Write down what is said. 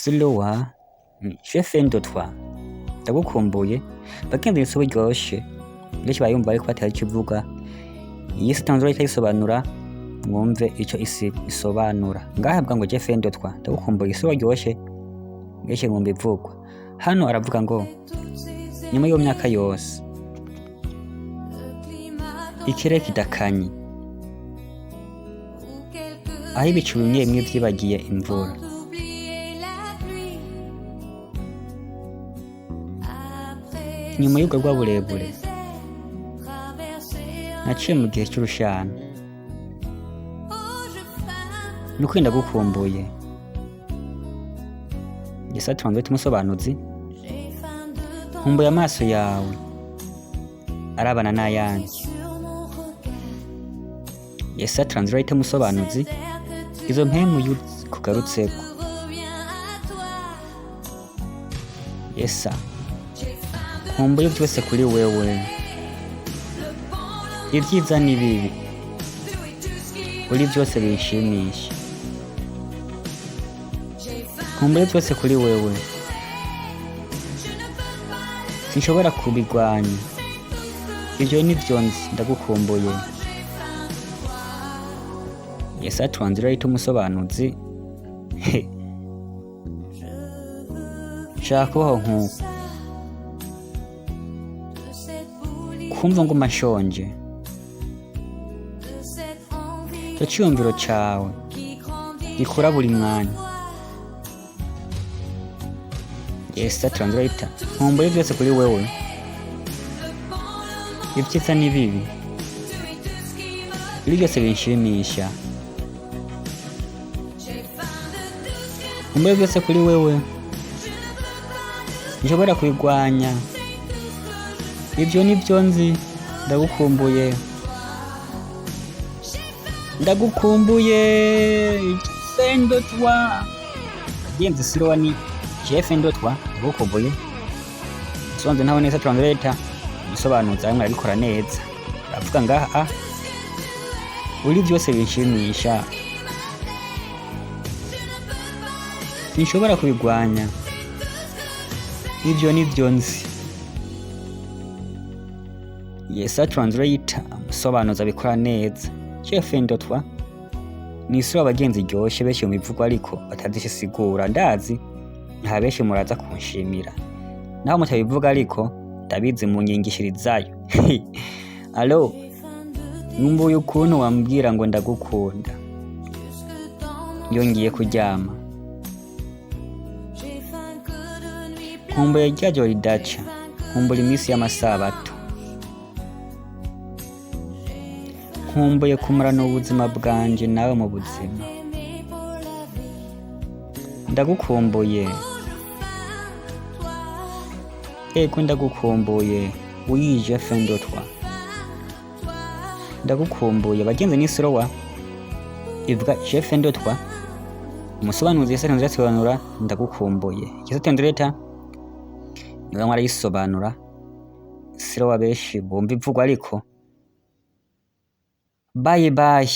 slower, je fais un deux trois, ndagukumbuye bagenzi nsi buryoshe benshi bayumva ariko batari kivuga iyi si tanzura itayisobanura mwumve ico isi isobanura ngaha bwa ngo je fais un deux trois ndagukumbuye isi buryoshe benshi mwumva ivugwa hano aravuga ngo nyuma yo myaka yose ikirere kidakanye aho ibicu bimwe bimwe vyibagiye imvura nyuma y'ubwo rwa burebure naciye mu gihe cy'urushana nuko ndagukumbuye Yesa turanzwe tumusobanuzi nkumbuye amaso yawe arabana n'ayanjye Yesa translate musobanuzi izo mpemu kugarutseko Yesa nkumbuye byose kuri wewe ibyiza n'ibibi uri byose bishimisha nkumbuye byose kuri wewe sinshobora kubigwanya ibyo ni byo nzi ndagukumbuye Yesa translate umusobanuzi shaka kubaho nk'uko kumva ngo mashonje cyo cyumviro cawe gikora buri mwanya Yesa translate nkumbuye byose kuri wewe ibyiza n'ibibi ibi byose binshimisha nkumbuye byose kuri wewe nshobora kubigwanya ibyo ni byo nzi ndagukumbuye fendo twa yenze sirowa ni je fendo twa ndagukumbuye sonze ntaho neza translate musobanuza amwe arabikora neza aravuga ngaha uri byose binshimisha sinshobora kubigwanya ibyo ni byo nzi Yesa translate musobanuza abikora neza chef ndotwa ni isura abagenzi ryoshe benshi mu bivugo ariko batazishisigura ndazi nta benshi muraza kunshimira naho mutabivuga ariko ndabizi mu nyingishirizayo allo numbuye ukuntu wambwira ngo ndagukunda yongiye kuryama nkumbuye ryajo ridaca nkumbuye iminsi y'amasabato nkumbuye kumurana ubuzima bwanje nawe mu buzima ndagukumbuye ego ndagukumbuye wije fendo twa ndagukumbuye bagenzi n'isorowa ivuga je fendo twa umusobanuzi Yesa translate sobanura ndagukumbuye Yesa translate niwe mwara yisobanura siro wabeshi bomba ivugwa ariko bye bye